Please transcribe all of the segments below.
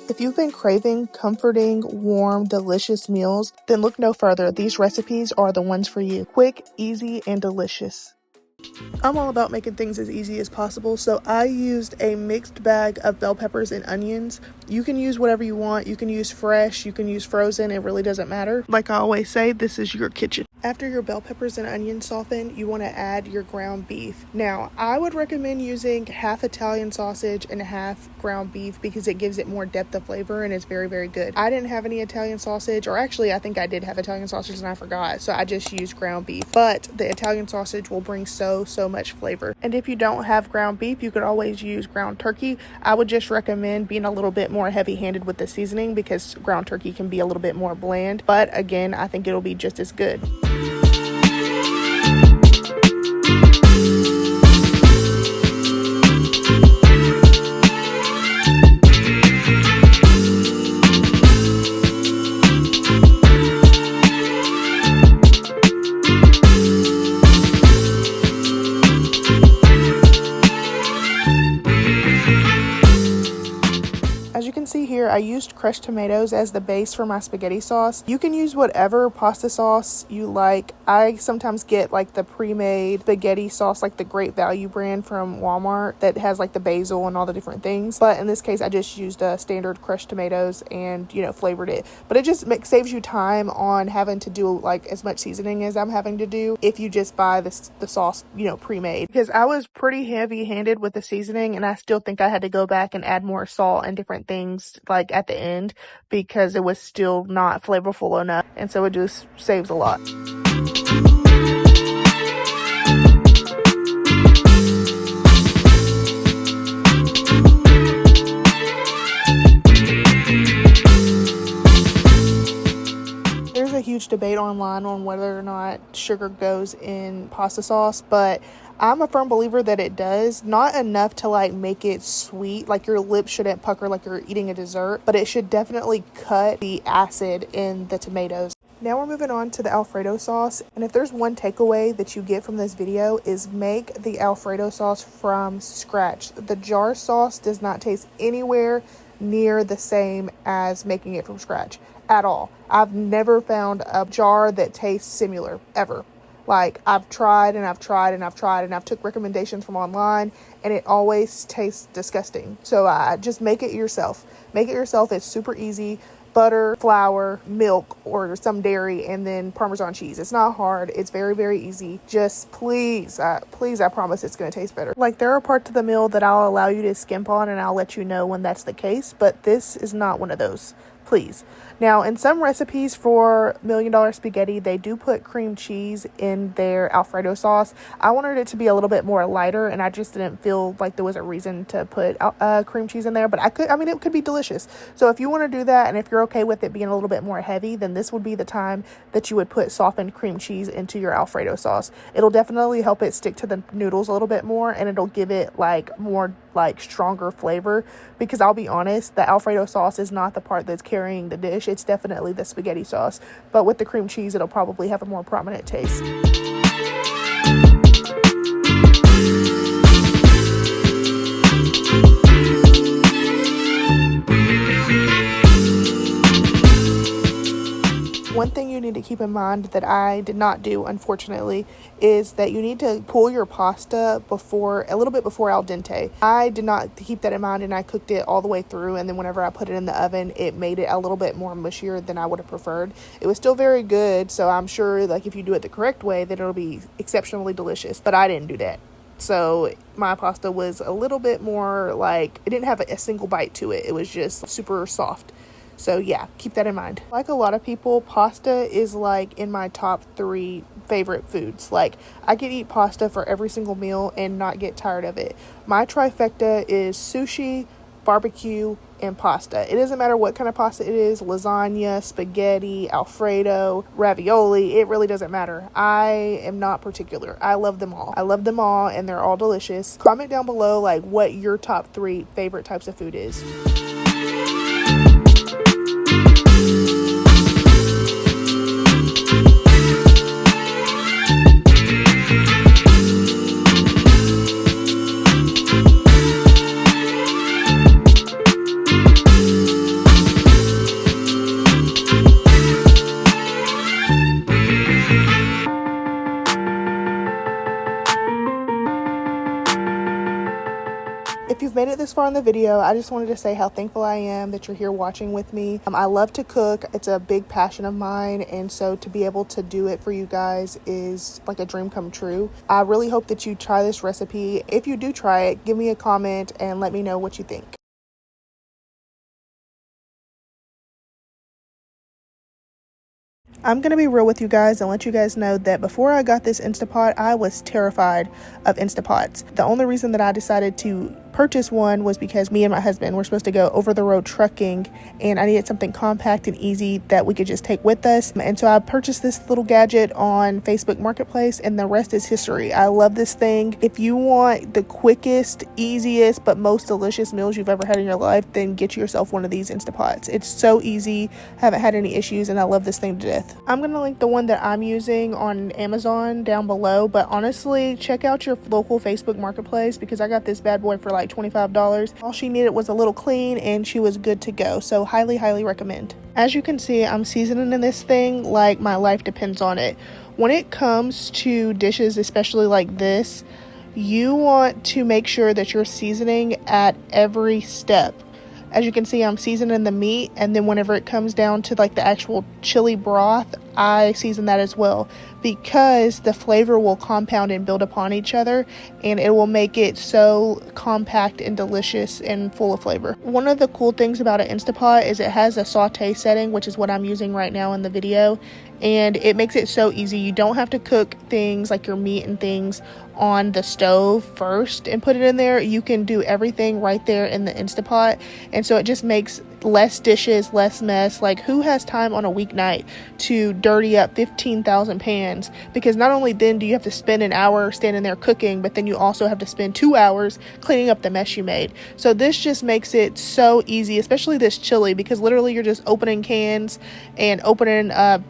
If you've been craving comforting, warm, delicious meals, then look no further. These recipes are the ones for you. Quick, easy, and delicious. I'm all about making things as easy as possible, so I used a mixed bag of bell peppers and onions. You can use whatever you want. You can use fresh, you can use frozen, it really doesn't matter. Like I always say, this is your kitchen. After your bell peppers and onions soften, you want to add your ground beef. Now, I would recommend using half Italian sausage and half ground beef because it gives it more depth of flavor and it's very, very good. I didn't have any Italian sausage, or actually I think I did have Italian sausage and I forgot, so I just used ground beef. But the Italian sausage will bring so much flavor. And if you don't have ground beef, you could always use ground turkey. I would just recommend being a little bit more heavy-handed with the seasoning because ground turkey can be a little bit more bland. But again, I think it'll be just as good. As you can see here, I used crushed tomatoes as the base for my spaghetti sauce. You can use whatever pasta sauce you like. I sometimes get like the pre-made spaghetti sauce, like the Great Value brand from Walmart that has like the basil and all the different things. But in this case, I just used standard crushed tomatoes and, flavored it. But it just saves you time on having to do like as much seasoning as I'm having to do if you just buy the sauce, pre-made. Because I was pretty heavy-handed with the seasoning and I still think I had to go back and add more salt and different things like at the end because it was still not flavorful enough, and so it just saves a lot. There's a huge debate online on whether or not sugar goes in pasta sauce, but I'm a firm believer that it does. Not enough to like make it sweet, like your lips shouldn't pucker like you're eating a dessert, but it should definitely cut the acid in the tomatoes. Now we're moving on to the Alfredo sauce, and if there's one takeaway that you get from this video is make the Alfredo sauce from scratch. The jar sauce does not taste anywhere near the same as making it from scratch at all. I've never found a jar that tastes similar ever. Like, I've tried and I've tried and I've tried and I've took recommendations from online and it always tastes disgusting. So just make it yourself. Make it yourself. It's super easy. Butter, flour, milk, or some dairy, and then Parmesan cheese. It's not hard. It's very, very easy. Just please, I promise it's going to taste better. Like, there are parts of the meal that I'll allow you to skimp on and I'll let you know when that's the case, but this is not one of those. Please. Now, in some recipes for $1 Million Spaghetti, they do put cream cheese in their Alfredo sauce. I wanted it to be a little bit more lighter, and I just didn't feel like there was a reason to put cream cheese in there, but it could be delicious. So if you want to do that, and if you're okay with it being a little bit more heavy, then this would be the time that you would put softened cream cheese into your Alfredo sauce. It'll definitely help it stick to the noodles a little bit more, and it'll give it like more like stronger flavor, because I'll be honest, the Alfredo sauce is not the part that's carrying the dish. It's definitely the spaghetti sauce, but with the cream cheese it'll probably have a more prominent taste. One thing you need to keep in mind that I did not do, unfortunately, is that you need to cool your pasta a little bit before al dente. I did not keep that in mind, and I cooked it all the way through, and then whenever I put it in the oven, it made it a little bit more mushier than I would have preferred. It was still very good, so I'm sure like if you do it the correct way, that it'll be exceptionally delicious, but I didn't do that. So my pasta was a little bit more like, it didn't have a single bite to it. It was just super soft. So yeah, keep that in mind. Like a lot of people, pasta is like in my top 3 favorite foods. Like, I could eat pasta for every single meal and not get tired of it. My trifecta is sushi, barbecue, and pasta. It doesn't matter what kind of pasta it is, lasagna, spaghetti, Alfredo, ravioli, it really doesn't matter. I am not particular. I love them all. And they're all delicious. Comment down below like what your top 3 favorite types of food is. far in the video, I just wanted to say how thankful I am that you're here watching with me. I love to cook. It's a big passion of mine, and so to be able to do it for you guys is like a dream come true. I really hope that you try this recipe. If you do try it, give me a comment and let me know what you think. I'm going to be real with you guys and let you guys know that before I got this Instapot, I was terrified of Instapots. The only reason that I decided to purchase one was because me and my husband were supposed to go over the road trucking, and I needed something compact and easy that we could just take with us. And so I purchased this little gadget on Facebook Marketplace, and the rest is history. I love this thing. If you want the quickest, easiest, but most delicious meals you've ever had in your life, then get yourself one of these Instapots. It's so easy, haven't had any issues, and I love this thing to death. I'm going to link the one that I'm using on Amazon down below, but honestly, check out your local Facebook Marketplace because I got this bad boy for like $25. All she needed was a little clean and she was good to go. So highly recommend. As you can see, I'm seasoning this thing like my life depends on it. When it comes to dishes, especially like this, you want to make sure that you're seasoning at every step. As you can see, I'm seasoning the meat, and then whenever it comes down to like the actual chili broth, I season that as well because the flavor will compound and build upon each other, and it will make it so compact and delicious and full of flavor. One of the cool things about an Instapot is it has a saute setting, which is what I'm using right now in the video, and it makes it so easy. You don't have to cook things like your meat and things on the stove first and put it in there. You can do everything right there in the Instapot, and so it just makes less dishes, less mess. Like, who has time on a weeknight to dirty up 15,000 pans? Because not only then do you have to spend an hour standing there cooking, but then you also have to spend 2 hours cleaning up the mess you made. So this just makes it so easy, especially this chili, because literally you're just opening cans and opening a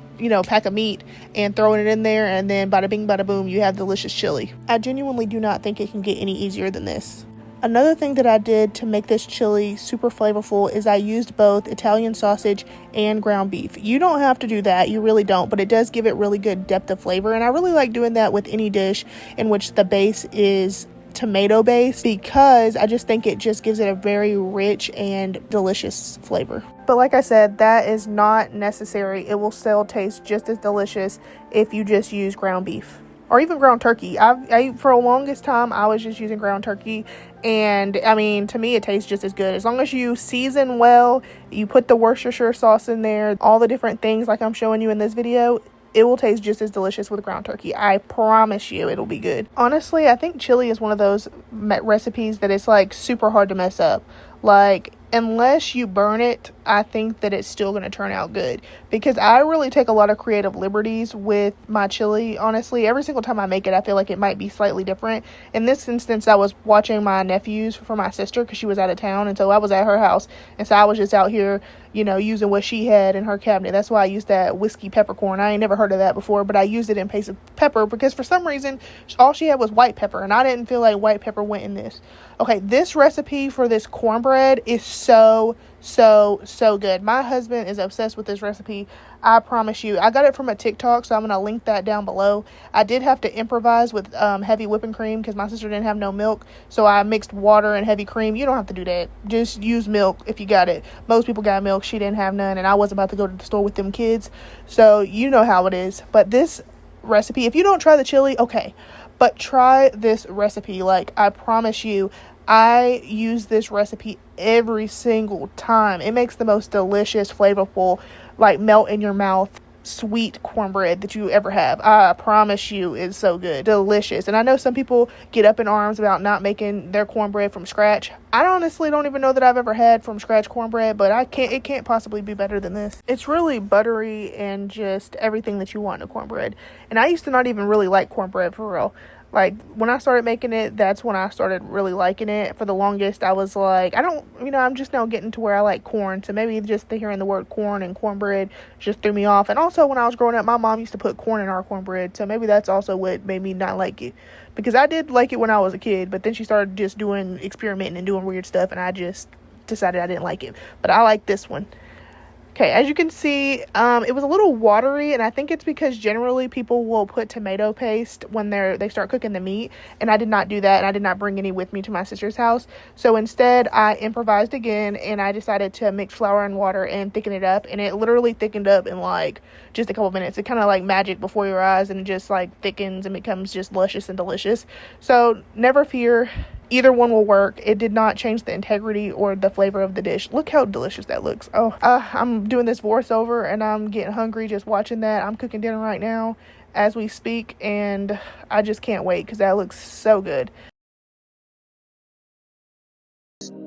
pack of meat and throwing it in there, and then bada bing bada boom, you have delicious chili. I genuinely do not think it can get any easier than this. Another thing that I did to make this chili super flavorful is I used both Italian sausage and ground beef. You don't have to do that, you really don't, but it does give it really good depth of flavor, and I really like doing that with any dish in which the base is tomato base, because I just think it just gives it a very rich and delicious flavor. But like I said, that is not necessary. It will still taste just as delicious if you just use ground beef or even ground turkey. I for the longest time I was just using ground turkey, and I mean, to me it tastes just as good as long as you season well. You put the Worcestershire sauce in there, all the different things like I'm showing you in this video. It will taste just as delicious with ground turkey. I promise you it'll be good. Honestly, I think chili is one of those recipes that it's like super hard to mess up. Like, unless you burn it, I think that it's still going to turn out good, because I really take a lot of creative liberties with my chili. Honestly, every single time I make it, I feel like it might be slightly different. In this instance, I was watching my nephews for my sister because she was out of town, and so I was at her house, and so I was just out here, using what she had in her cabinet. That's why I used that whiskey peppercorn. I ain't never heard of that before, but I used it in place of pepper because for some reason all she had was white pepper, and I didn't feel like white pepper went in this. Okay, this recipe for this cornbread is so good. My husband is obsessed with this recipe. I promise you. I got it from a TikTok, so I'm going to link that down below. I did have to improvise with heavy whipping cream because my sister didn't have no milk, so I mixed water and heavy cream. You don't have to do that. Just use milk if you got it. Most people got milk. She didn't have none, and I was about to go to the store with them kids, so you know how it is. But this recipe, if you don't try the chili, okay, but try this recipe. Like, I promise you, I use this recipe every single time. It makes the most delicious, flavorful, like melt in your mouth, sweet cornbread that you ever have. I promise you, it's so good. Delicious. And I know some people get up in arms about not making their cornbread from scratch. I honestly don't even know that I've ever had from scratch cornbread, but it can't possibly be better than this. It's really buttery and just everything that you want in a cornbread. And I used to not even really like cornbread for real. Like, when I started making it, that's when I started really liking it. For the longest, I was like, I'm just now getting to where I like corn. So maybe just hearing the word corn and cornbread just threw me off. And also, when I was growing up, my mom used to put corn in our cornbread. So maybe that's also what made me not like it. Because I did like it when I was a kid, but then she started just experimenting and doing weird stuff. And I just decided I didn't like it. But I like this one. Okay, as you can see, it was a little watery, and I think it's because generally people will put tomato paste when they start cooking the meat, and I did not do that, and I did not bring any with me to my sister's house. So instead, I improvised again, and I decided to mix flour and water and thicken it up, and it literally thickened up in like just a couple minutes. It kind of like magic before your eyes, and it just like thickens and becomes just luscious and delicious. So never fear. Either one will work. It did not change the integrity or the flavor of the dish. Look how delicious that looks. Oh, I'm doing this voiceover and I'm getting hungry just watching that. I'm cooking dinner right now as we speak, and I just can't wait because that looks so good.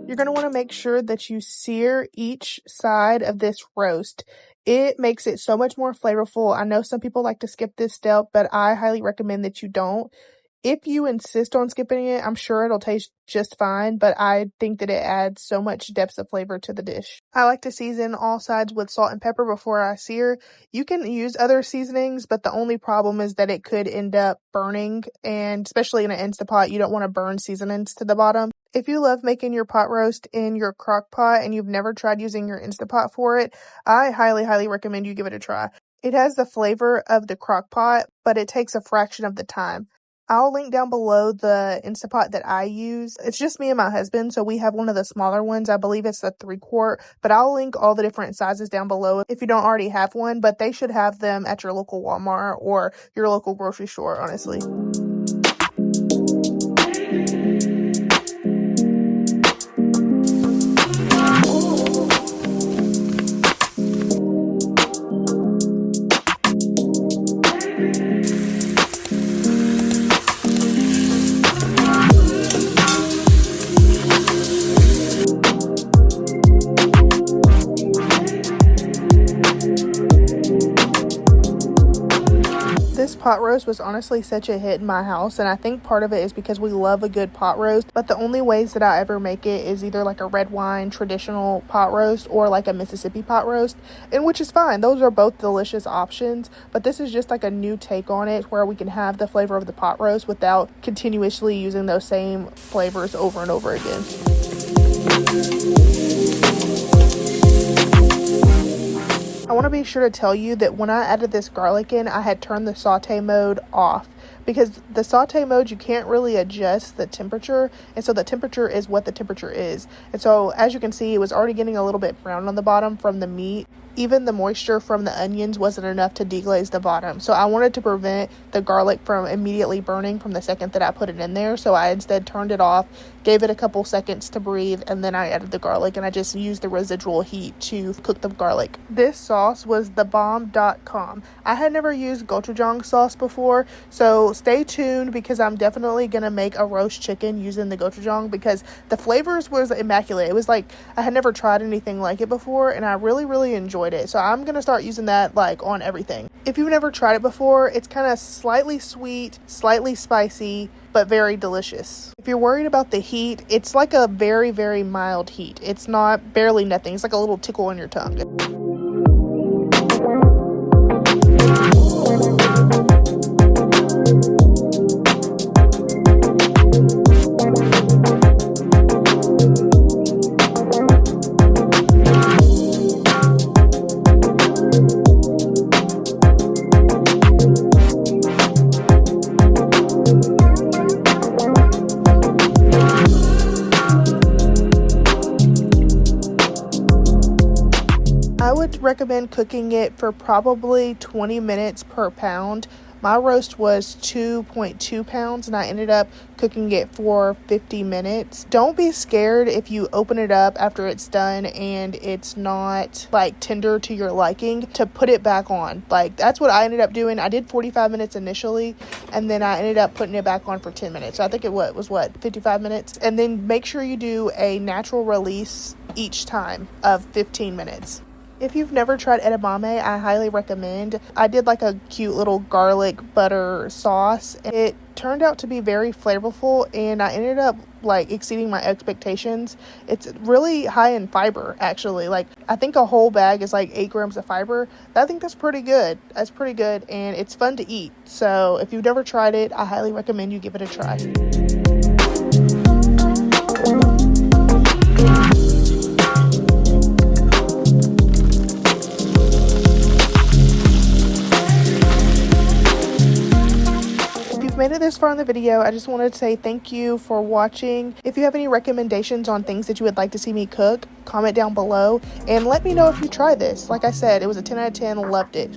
You're going to want to make sure that you sear each side of this roast. It makes it so much more flavorful. I know some people like to skip this step, but I highly recommend that you don't. If you insist on skipping it, I'm sure it'll taste just fine, but I think that it adds so much depth of flavor to the dish. I like to season all sides with salt and pepper before I sear. You can use other seasonings, but the only problem is that it could end up burning, and especially in an Instapot, you don't want to burn seasonings to the bottom. If you love making your pot roast in your crock pot and you've never tried using your Instapot for it, I highly, highly recommend you give it a try. It has the flavor of the crock pot, but it takes a fraction of the time. I'll link down below the Instapot that I use. It's just me and my husband, so we have one of the smaller ones. I believe it's a 3-quart, but I'll link all the different sizes down below if you don't already have one, but they should have them at your local Walmart or your local grocery store, honestly. This pot roast was honestly such a hit in my house, and I think part of it is because we love a good pot roast, but the only ways that I ever make it is either like a red wine traditional pot roast or like a Mississippi pot roast, and which is fine. Those are both delicious options, but this is just like a new take on it where we can have the flavor of the pot roast without continuously using those same flavors over and over again. I want to be sure to tell you that when I added this garlic in, I had turned the saute mode off, because the saute mode, you can't really adjust the temperature, and so the temperature is what the temperature is. And so as you can see, it was already getting a little bit brown on the bottom from the meat. Even the moisture from the onions wasn't enough to deglaze the bottom. So I wanted to prevent the garlic from immediately burning from the second that I put it in there. So I instead turned it off, gave it a couple seconds to breathe, and then I added the garlic, and I just used the residual heat to cook the garlic. This sauce was thebomb.com. I had never used gochujang sauce before, so stay tuned because I'm definitely going to make a roast chicken using the gochujang because the flavors was immaculate. It was like I had never tried anything like it before, and I really, really enjoyed it. So I'm going to start using that like on everything. If you've never tried it before, it's kind of slightly sweet, slightly spicy, but very delicious. If you're worried about the heat, it's like a very, very mild heat. It's not barely nothing. It's like a little tickle on your tongue. I would recommend cooking it for probably 20 minutes per pound. My roast was 2.2 pounds and I ended up cooking it for 50 minutes. Don't be scared if you open it up after it's done and it's not like tender to your liking to put it back on. Like that's what I ended up doing. I did 45 minutes initially and then I ended up putting it back on for 10 minutes. So I think it was 55 minutes. And then make sure you do a natural release each time of 15 minutes. If you've never tried edamame, I highly recommend. I did like a cute little garlic butter sauce. It turned out to be very flavorful and I ended up like exceeding my expectations. It's really high in fiber actually. Like I think a whole bag is like 8 grams of fiber. I think that's pretty good. That's pretty good and it's fun to eat. So if you've never tried it, I highly recommend you give it a try. this far in the video, I just wanted to say thank you for watching. If you have any recommendations on things that you would like to see me cook, comment down below and let me know if you try this. Like I said, it was a 10 out of 10, loved it.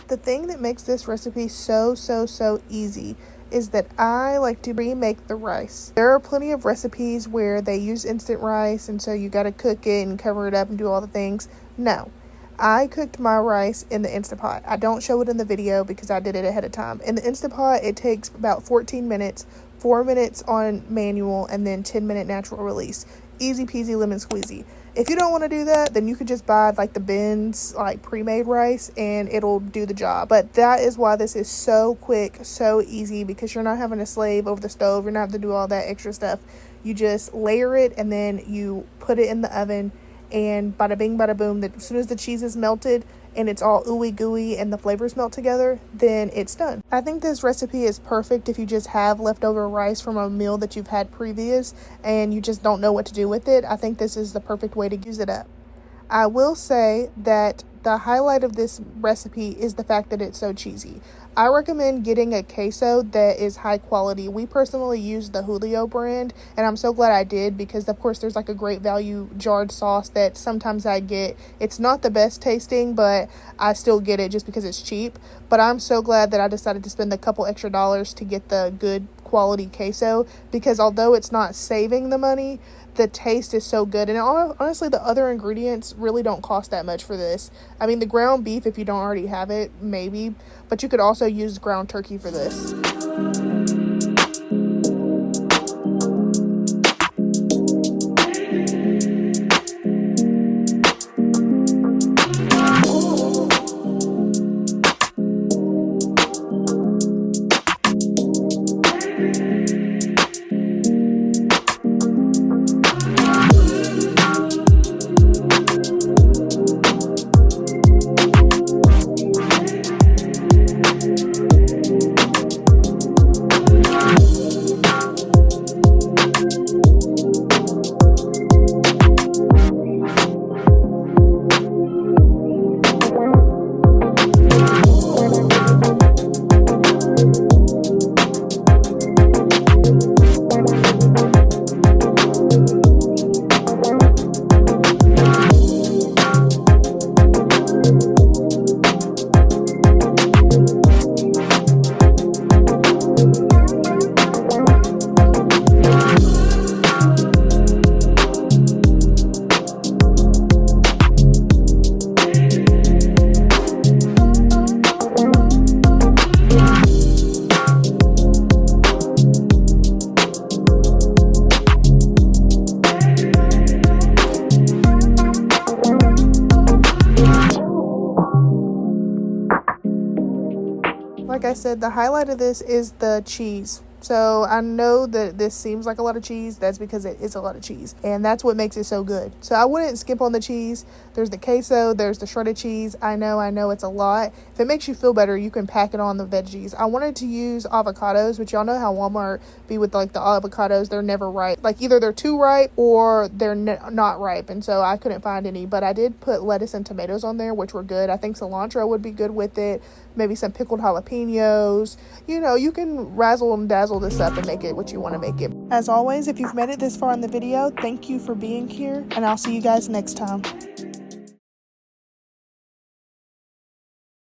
The thing that makes this recipe so easy is that I like to remake the rice. There are plenty of recipes where they use instant rice and so you gotta cook it and cover it up and do all the things. No, I cooked my rice in the Instant Pot. I don't show it in the video because I did it ahead of time. In the Instant Pot, it takes about 14 minutes, 4 minutes on manual, and then 10-minute natural release. Easy peasy lemon squeezy. If you don't want to do that, then you could just buy like the bins, like pre-made rice, and it'll do the job. But that is why this is so quick, so easy, because you're not having to slave over the stove. You're not having to do all that extra stuff. You just layer it and then you put it in the oven, and bada bing, bada boom. That as soon as the cheese is melted and it's all ooey gooey and the flavors melt together, then it's done. I think this recipe is perfect if you just have leftover rice from a meal that you've had previous and you just don't know what to do with it. I think this is the perfect way to use it up. I will say that the highlight of this recipe is the fact that it's so cheesy. I recommend getting a queso that is high quality. We personally use the Julio brand, and I'm so glad I did because, of course, there's like a great value jarred sauce that sometimes I get. It's not the best tasting, but I still get it just because it's cheap. But I'm so glad that I decided to spend a couple extra dollars to get the good quality queso because although it's not saving the money, the taste is so good. And honestly, the other ingredients really don't cost that much for this. I mean, the ground beef, if you don't already have it, maybe, but you could also use ground turkey for this. Like I said, the highlight of this is the cheese. So I know that this seems like a lot of cheese. That's because it is a lot of cheese. And that's what makes it so good. So I wouldn't skip on the cheese. There's the queso. There's the shredded cheese. I know it's a lot. If it makes you feel better, you can pack it on the veggies. I wanted to use avocados, but y'all know how Walmart be with like the avocados. They're never ripe. Like either they're too ripe or they're not ripe. And so I couldn't find any. But I did put lettuce and tomatoes on there, which were good. I think cilantro would be good with it. Maybe some pickled jalapenos. You know, you can razzle and dazzle this up and make it what you want to make it. As always, if you've made it this far in the video, thank you for being here, and I'll see you guys next time.